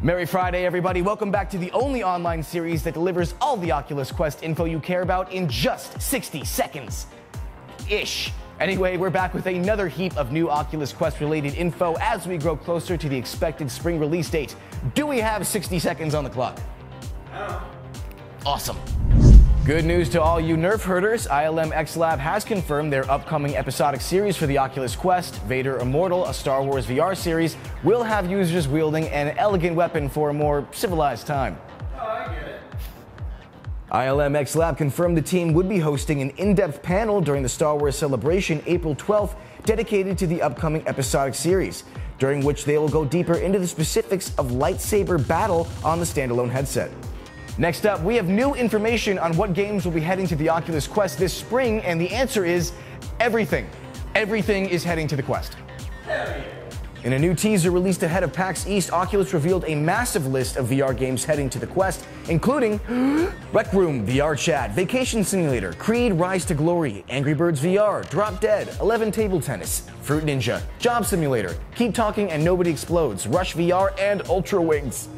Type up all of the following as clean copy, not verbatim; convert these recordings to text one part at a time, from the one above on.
Merry Friday, everybody. Welcome back to the only online series that delivers all the Oculus Quest info you care about in just 60 seconds-ish. Anyway, we're back with another heap of new Oculus Quest related info as we grow closer to the expected spring release date. Do we have 60 seconds on the clock? No. Awesome. Good news to all you Nerf herders. ILMxLAB has confirmed their upcoming episodic series for the Oculus Quest, Vader Immortal, a Star Wars VR series, will have users wielding an elegant weapon for a more civilized time. Oh, I get it. ILMxLAB confirmed the team would be hosting an in-depth panel during the Star Wars Celebration April 12th, dedicated to the upcoming episodic series, during which they will go deeper into the specifics of Lightsaber battle on the standalone headset. Next up, we have new information on what games will be heading to the Oculus Quest this spring, and the answer is everything. Everything is heading to the Quest. Hell yeah. In a new teaser released ahead of PAX East, Oculus revealed a massive list of VR games heading to the Quest, including Rec Room, VR Chat, Vacation Simulator, Creed Rise to Glory, Angry Birds VR, Drop Dead, 11 Table Tennis, Fruit Ninja, Job Simulator, Keep Talking and Nobody Explodes, Rush VR, and Ultra Wings.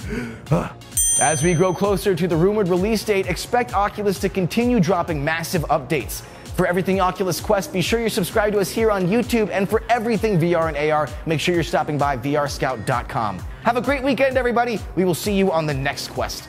As we grow closer to the rumored release date, expect Oculus to continue dropping massive updates. For everything Oculus Quest, be sure you're subscribed to us here on YouTube, and for everything VR and AR, make sure you're stopping by vrscout.com. Have a great weekend, everybody. We will see you on the next Quest.